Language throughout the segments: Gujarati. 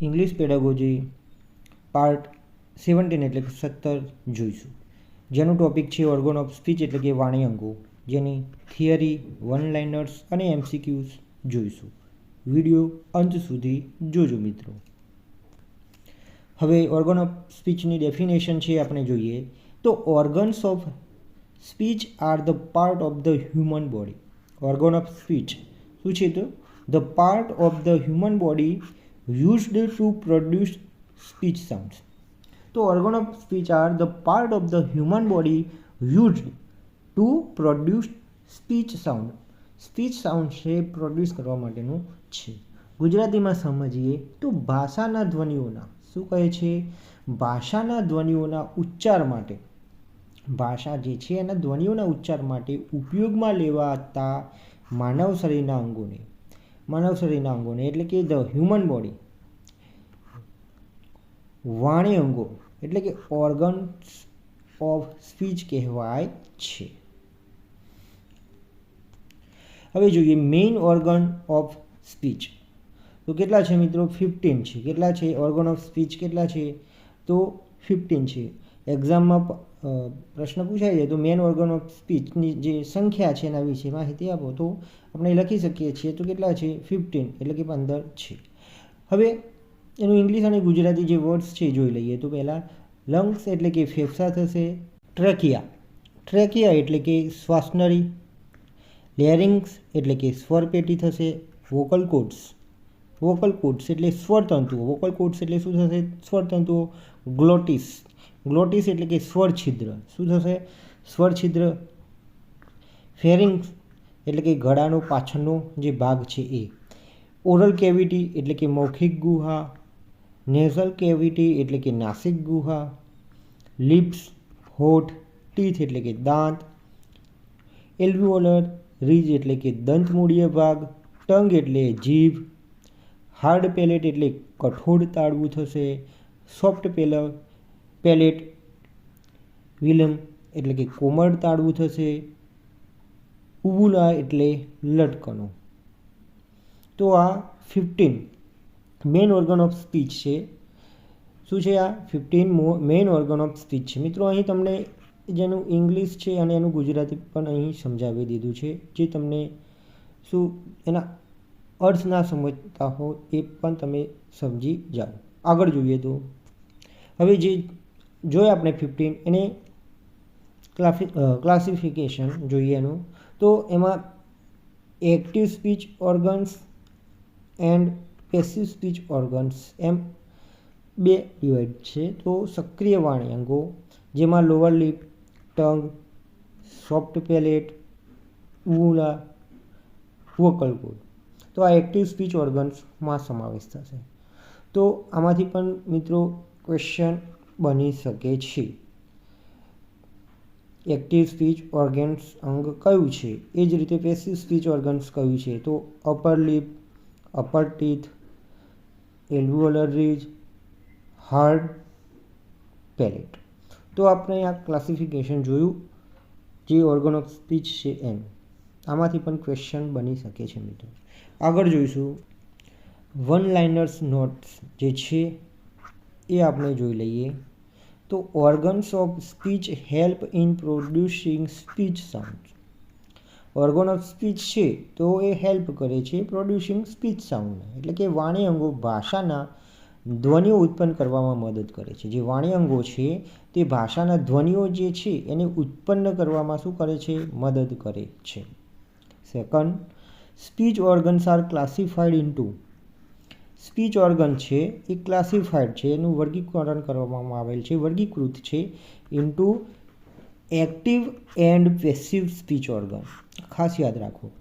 ઇંગ્લિશ પેડાગોજી પાર્ટ 17 એટલે કે 17 જોઈશું, જેનું ટોપિક છે ઓર્ગન ઓફ સ્પીચ એટલે કે વાણી અંગો, જેની થિયરી, વન લાઇનર્સ અને એમસીક્યુઝ જોઈશું. વિડીયો અંત સુધી જોજો મિત્રો. હવે ઓર્ગન ઓફ સ્પીચની ડેફિનેશન છે આપણે જોઈએ તો organs of speech are the part of the human body. Organ of speech શું છે તો the part of the human body used to produce speech sounds. તો organ of speech are the part of the human body used to produce speech sound. Speech sound છે પ્રોડ્યુસ કરવા માટેનું છે. ગુજરાતીમાં સમજીએ તો ભાષાના ધ્વનિઓના શું કહે છે, ભાષાના ધ્વનિઓના ઉચ્ચાર માટે, ભાષા જે છે એના ધ્વનિઓના ઉચ્ચાર માટે ઉપયોગમાં લેવાતા માનવ શરીરના અંગોને એટલે કે ધ હ્યુમન બોડી, વાણી અંગો એટલે કે ઓર્ગન્સ ઓફ સ્પીચ કહેવાય છે. હવે જોઈએ મેઇન ઓર્ગન ઓફ સ્પીચ. તો કેટલા છે મિત્રો? 15 છે. કેટલા છે ઓર્ગન ઓફ સ્પીચ? કેટલા છે તો 15 છે. એક્ઝામમાં પ્રશ્ન પૂછાય છે તો મેઇન ઓર્ગન ઓફ સ્પીચની જે સંખ્યા છે એના વિશે માહિતી આપો તો આપણે લખી શકીએ છીએ. તો કેટલા છે? 15 એટલે કે 15 છે. હવે એનું ઇંગ્લિશ અને ગુજરાતી જે વર્ડ્સ છે જોઈ લઈએ. તો પહેલાં લંગ્સ એટલે કે ફેફસા થશે. ટ્રેકિયા એટલે કે શ્વાસનળી. લેરિંગ્સ એટલે કે સ્વરપેટી થશે. વોકલ કોર્ડ્સ એટલે સ્વરતંતુઓ. વોકલ કોર્ડ્સ એટલે શું થશે? સ્વરતંતુઓ. ગ્લોટિસ એટલે કે સ્વરછિદ્ર. શું થશે? સ્વરછિદ્ર. ફેરિંગ્સ એટલે કે ગળાનો પાછળનો જે ભાગ છે એ. ઓરલ કેવિટી એટલે કે મૌખિક ગુહા. નેઝલ કેવિટી એટલે કે નાસિક ગુહા. લિપ્સ, હોઠ. ટીથ એટલે કે દાંત. એલ્વિઓલર રીજ એટલે કે દંતમૂળીય ભાગ. ટંગ એટલે જીભ. હાર્ડ પેલેટ એટલે કઠોળ તાળવું થશે. સોફ્ટ પેલેટ વિલમ એટલે કે કોમળ તાળવું થશે. ઉવુલા એટલે લટકનો. તો આ 15 મેઇન ઓર્ગન ઓફ સ્પીચ છે. શું છે આ? 15 મેઇન ઓર્ગન ઓફ સ્પીચ છે. મિત્રો અહીં તમને જેનું ઇંગ્લિશ છે અને એનું ગુજરાતી પણ અહીં સમજાવી દીધું છે, જે તમને શું એના અર્થ ના સમજતા હો એ પણ તમે સમજી જાઓ. આગળ જોઈએ તો હવે જે જોઈએ આપણે 15 એને ક્લાસિફિકેશન જોઈએ એનું. તો એમાં active speech organs and passive speech organs એમ બે ડિવાઇડ છે. તો સક્રિય વાણી અંગો જેમાં lower lip, tongue, soft palate, uvula, vocal cord. તો આ એક્ટિવ સ્પીચ ઓર્ગન્સમાં સમાવેશ થશે. તો આમાંથી પણ મિત્રો ક્વેશ્ચન બની શકે છે. એક્ટિવ સ્પીચ ઓર્ગન્સ અંગ કયું છે, એ જ રીતે પેસિવ સ્પીચ ઓર્ગન્સ કયું છે. તો upper lip, upper teeth, alveolar ridge, hard palate. તો આપણે આ ક્લાસિફિકેશન જોયું જે ઓર્ગન ઓફ સ્પીચ છે એમ. આમાંથી પણ ક્વેશ્ચન બની શકે છે મિત્રો. આગળ જોઈશું વન લાઇનર્સ નોટ્સ જે છે એ આપણે જોઈ લઈએ. તો organs of speech help in producing speech sound. Organ of speech છે તો એ હેલ્પ કરે છે પ્રોડ્યુસિંગ સ્પીચ સાઉન્ડ એટલે કે વાણી અંગો ભાષાના ધ્વનિઓ ઉત્પન્ન કરવામાં મદદ કરે છે. જે વાણી અંગો છે તે ભાષાના ધ્વનિઓ જે છે એને ઉત્પન્ન કરવામાં શું કરે છે? મદદ કરે છે. Second, speech organs are classified into. Speech organ છે એ ક્લાસિફાઈડ છે, એનું વર્ગીકરણ કરવામાં આવેલ છે, વર્ગીકૃત છે into active and passive speech organ. ખાસ યાદ રાખો.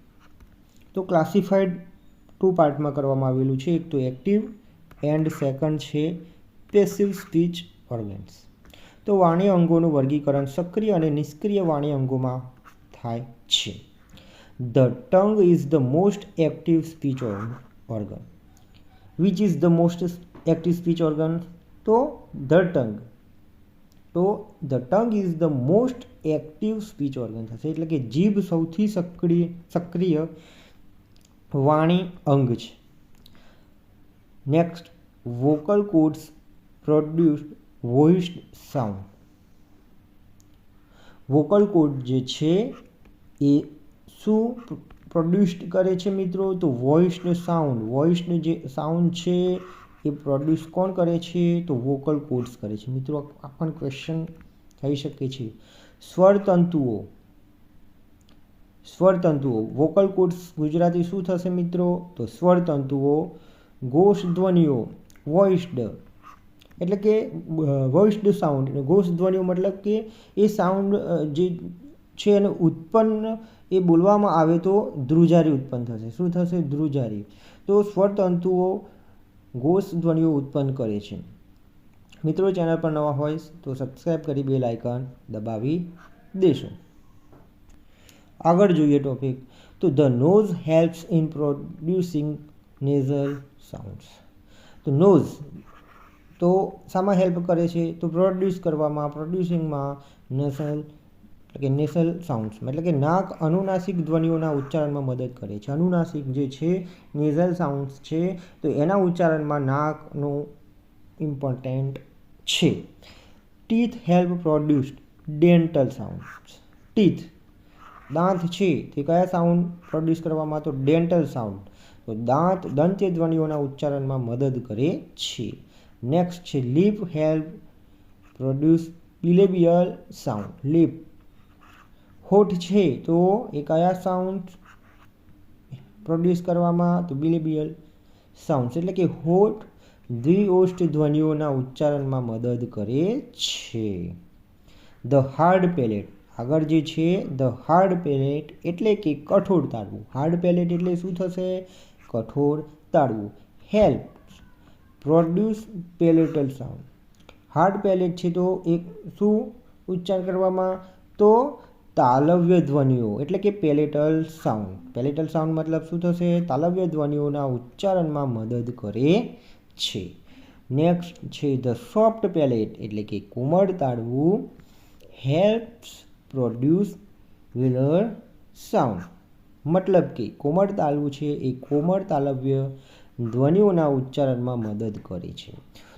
તો ક્લાસિફાઈડ 2 પાર્ટમાં કરવામાં આવેલું છે. એક તો એક્ટિવ એન્ડ સેકન્ડ છે પેસિવ સ્પીચ ઓર્ગન્સ. તો વાણી અંગોનું વર્ગીકરણ સક્રિય અને નિષ્ક્રિય વાણી અંગોમાં થાય છે. The tongue is the most active speech organ. Which is the most active speech organ? તો the tongue. તો the tongue is the most active speech organ થશે. એટલે કે જીભ સૌથી સક્રિય વાણી અંગ છે. Next vocal cords produce voiced sound. Vocal cord જે છે એ શું પ્રોડ્યુસ કરે છે મિત્રો? તો વોઇસ્ડ સાઉન્ડ. વોઇસ્ડ જે સાઉન્ડ છે એ પ્રોડ્યુસ કોણ કરે છે? તો વોકલ કોર્ડ્સ કરે છે. મિત્રો આ પણ ક્વેશ્ચન થઈ શકે છે. સ્વરતંતુઓ. સ્વરતંતુઓ વોકલ કોર્ડ્સ ગુજરાતી શું થશે મિત્રો? તો સ્વરતંતુઓ. ઘોષ ધ્વનિઓ વોઇસ્ડ એટલે કે વોઇસ્ડ સાઉન્ડ. ઘોષ ધ્વનિઓ મતલબ કે એ સાઉન્ડ જે છે એને ઉત્પન્ન એ બોલવામાં આવે તો ધ્રુજારી ઉત્પન્ન થશે. શું થશે? ધ્રુજારી. તો સ્વરતંતુઓ ઘોષ ધ્વનિઓ ઉત્પન્ન કરે છે. મિત્રો ચેનલ પર નવા હોય તો સબસ્ક્રાઈબ કરી બેલ આઇકન દબાવી દેશો. આગળ જોઈએ ટોપિક. તો the nose helps in producing nasal sounds. તો નોઝ તો શામાં હેલ્પ કરે છે? તો પ્રોડ્યુસ કરવામાં, પ્રોડ્યુસિંગમાં નેસલ એટલે કે નેસલ સાઉન્ડ્સ એટલે કે નાક અનુનાસિક ધ્વનિઓના ઉચ્ચારણમાં મદદ કરે છે. અનુનાસિક જે છે નેઝલ સાઉન્ડ્સ છે તો એના ઉચ્ચારણમાં નાકનું ઇમ્પોર્ટન્ટ છે. Teeth help produce dental sounds. Teeth દાંત છે તે કયા સાઉન્ડ પ્રોડ્યુસ કરવામાં? તો ડેન્ટલ સાઉન્ડ. તો દાંત દંત્ય ધ્વનિઓના ઉચ્ચારણમાં મદદ કરે છે. નેક્સ્ટ છે lip help produce bilabial sound. Lip હોઠ છે તો એ કયા સાઉન્ડ પ્રોડ્યુસ કરવામાં? તો બિલેબિયલ સાઉન્ડ એટલે કે હોઠ દ્વિઓષ્ઠ ધ્વનિઓના ઉચ્ચારણમાં મદદ કરે છે. The hard palette. આગળ જે છે ધ હાર્ડ પેલેટ એટલે કે કઠોર તાળવું. હાર્ડ પેલેટ એટલે શું થશે? કઠોર તાળવું. Help produce palatal sound. Hard palate છે તો એક શું ઉચ્ચાર કરવામાં? તો તાલવ્ય ધ્વનિઓ એટલે કે પેલેટલ સાઉન્ડ. પેલેટલ સાઉન્ડ મતલબ શું થશે? તાલવ્ય ધ્વનિઓના ઉચ્ચારણમાં મદદ કરે છે. નેક્સ્ટ છે ધ સોફ્ટ પેલેટ એટલે કે કોમળ તાળવું. હેલ્પ્સ પ્રોડ્યુસ વ્હીલર સાઉન્ડ મતલબ કે કોમળ તાળવું છે એ કોમળ તાલવ્ય ધ્વનિઓના ઉચ્ચારણમાં મદદ કરે છે.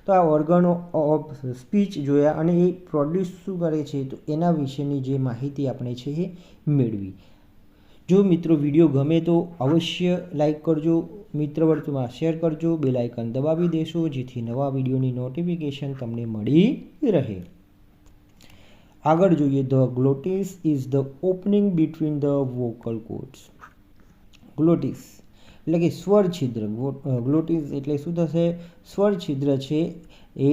તો આ ઓર્ગન ઓફ સ્પીચ જોયા અને એ પ્રોડ્યુસ શું કરે છે તો એના વિશેની જે માહિતી આપણે છે એ મેળવી. જો મિત્રો વિડીયો ગમે તો અવશ્ય લાઈક કરજો, મિત્ર વર્તુળમાં શેર કરજો, બેલ આઇકન દબાવી દેશો જેથી નવા વિડીયોની નોટિફિકેશન તમને મળી રહે. આગળ જોઈએ the glottis is the opening between the vocal cords. Glottis એટલે કે સ્વર છિદ્ર. ગ્લોટિસ એટલે શું થશે? સ્વર છિદ્ર છે એ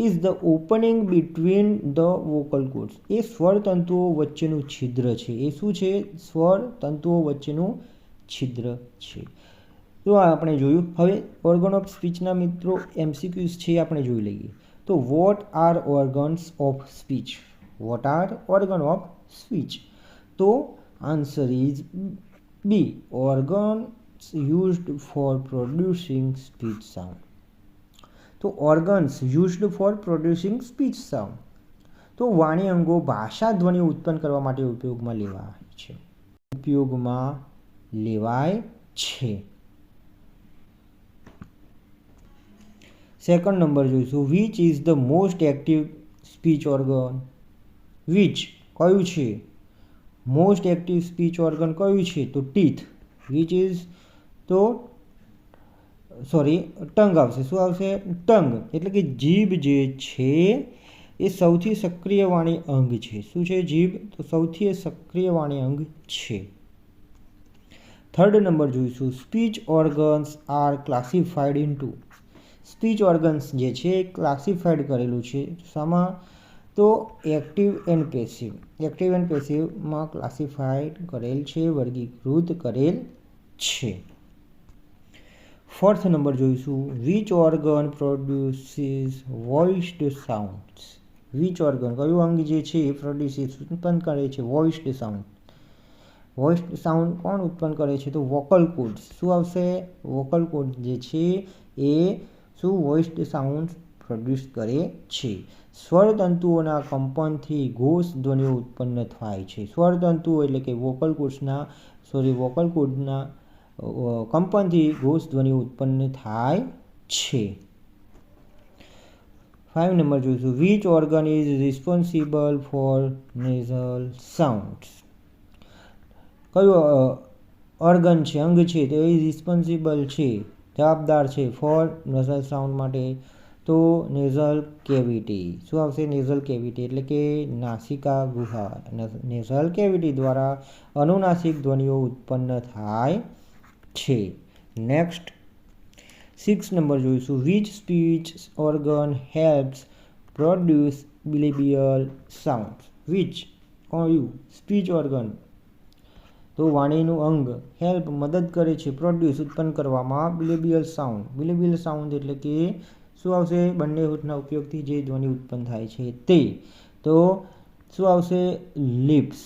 is the opening between the vocal cords. એ સ્વર તંતુઓ વચ્ચેનું છિદ્ર છે. એ શું છે? સ્વર તંતુઓ વચ્ચેનું છિદ્ર છે. તો આ આપણે જોયું. હવે ઓર્ગન ઓફ સ્પીચના મિત્રો MCQs છે આપણે જોઈ લઈએ. તો what are organs of speech? What are organ of speech? તો answer is B. Organs used for producing speech sound. તો organs used for producing speech sound. તો વાણી અંગો ભાષા ધ્વનિ ઉત્પન્ન કરવા માટે ઉપયોગમાં લેવાય છે. સેકન્ડ નંબર જોઈશું. Which is the most active speech organ? Which કયું છે? મોસ્ટ એક્ટિવ સ્પીચ ઓર્ગન કયું છે? તો ટીથ. વિચ ઇઝ તો ટંગ આવશે. શું આવશે? ટંગ એટલે કે જીભ જે છે એ સૌથી સક્રિય વાણી અંગ છે. શું છે? જીભ તો સૌથી સક્રિય વાણી અંગ છે. થર્ડ નંબર જોઈશું. Speech organs are classified into. Speech organs જે છે ક્લાસિફાઈડ કરેલું છે શામાં? તો active and passive. Active and પેસિવમાં ક્લાસિફાઈડ કરેલ છે, વર્ગીકૃત કરેલ છે. ફોર્થ નંબર જોઈશું. Which organ produces voiced sounds? Which organ કયું અંગ જે છે એ પ્રોડ્યુસીસ ઉત્પન્ન કરે છે વોઇસ્ડ સાઉન્ડ? વોઇસ્ડ સાઉન્ડ કોણ ઉત્પન્ન કરે છે? તો વોકલ કોર્ડ્સ. શું આવશે? વોકલ કોર્ડ જે છે એ શું વોઇસ્ડ સાઉન્ડ પ્રોડ્યુસ કરે છે. સ્વરતંતુઓના કંપનથી ઘોષ ધ્વનિઓ ઉત્પન્ન થાય છે. સ્વરતંતુઓ એટલે કે વોકલ કોર્ડના કંપનથી ઘોષ ધ્વનિ ઉત્પન્ન થાય છે. 5 નંબર જોઈશું, which organ is responsible four nasal sounds. કયું ઓર્ગન છે, અંગ છે તે રિસ્પોન્સિબલ છે, જવાબદાર છે ફોર નેઝલ સાઉન્ડ માટે? તો નેઝલ કેવિટી. શું આવશે? નેઝલ કેવિટી એટલે કે નાસિકા ગુહા. નેઝલ કેવિટી દ્વારા અનુનાસિક ધ્વનિઓ ઉત્પન્ન થાય છે. નેક્સ્ટ 6 નંબર જોઈશું, which speech organ helps produce bilabial sound. Which કયું સ્પીચ ઓર્ગન, તો વાણીનું અંગ, હેલ્પ મદદ કરે છે, પ્રોડ્યુસ ઉત્પન્ન કરવામાં બિલેબિયલ સાઉન્ડ. બિલેબિયલ સાઉન્ડ એટલે કે શું આવશે? બંને હોઠના ઉપયોગથી જે ધ્વનિ ઉત્પન્ન થાય છે તે. તો શું આવશે? લિપ્સ.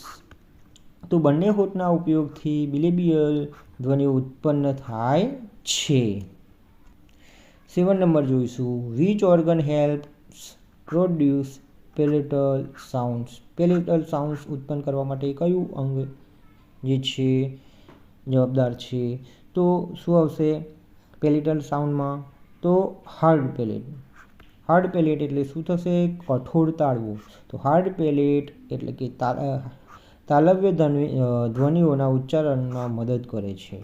તો બંને હોઠના ઉપયોગથી બિલેબિયલ ધ્વનિ ઉત્પન્ન થાય છે. 7 નંબર જોઈશું, which organ helps produce palatal sounds. Palatal sounds ઉત્પન્ન કરવા માટે કયું અંગ જે છે જવાબદાર છે? તો શું આવશે પેલેટલ સાઉન્ડમાં? તો હાર્ડ પેલેટ. હાર્ડ પેલેટ એટલે શું થશે? કઠોર તાળવું. તો હાર્ડ પેલેટ એટલે કે તાલવ્ય ધ્વનિઓના ઉચ્ચારણમાં મદદ કરે છે.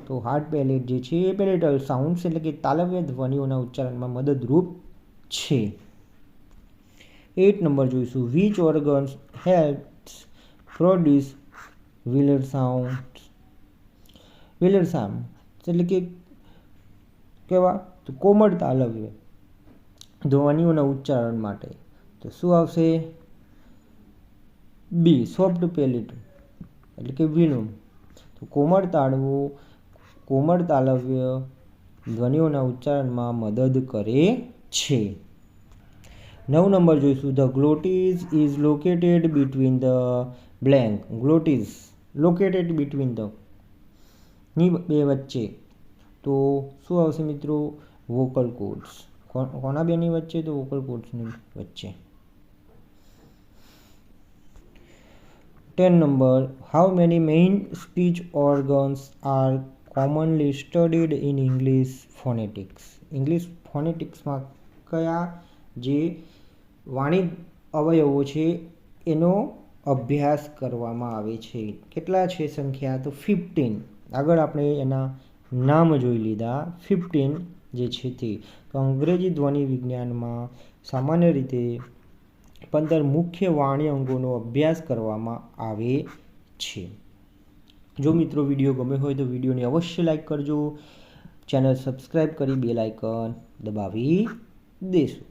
તો હાર્ડ પેલેટ જે છે એ પેલેટલ સાઉન્ડ્સ એટલે કે તાલવ્ય ધ્વનિઓના ઉચ્ચારણમાં મદદરૂપ છે. 8 નંબર જોઈશું, which organs helps produce velar sound. Velar sound એટલે કે કેવા? તો કોમળ તાલવ્ય ધ્વનિઓના ઉચ્ચારણ માટે. તો શું આવશે? બી સોફ્ટ પેલેટ એટલે કે વિનોમ. તો કોમળ તાળવું કોમળ તાલવ્ય ધ્વનિઓના ઉચ્ચારણમાં મદદ કરે છે. 9 નંબર જોઈશું, the glottis is located between the blank. Glottis located between the ની બે વચ્ચે. તો શું આવશે મિત્રો? Vocal cords. કોના બેની વચ્ચે? તો વોકલ કોર્ડ્સની વચ્ચે. 10 number, how many main speech organs are commonly studied in English phonetics. English ફોનેટિક્સમાં કયા જે વાણી અવયવો છે એનો અભ્યાસ કરવામાં આવે છે? કેટલા છે સંખ્યા? તો 15. આગળ આપણે એના નામ જોઈ લીધા. 15 જે છે તે. તો અંગ્રેજી ધ્વનિ વિજ્ઞાનમાં સામાન્ય રીતે 15 મુખ્ય વાણી અંગોનો અભ્યાસ કરવામાં આવે છે. જો મિત્રો વિડીયો ગમે હોય તો વિડીયોને અવશ્ય લાઈક કરજો, ચેનલ સબસ્ક્રાઈબ કરી બેલ આઇકન દબાવી દેશો.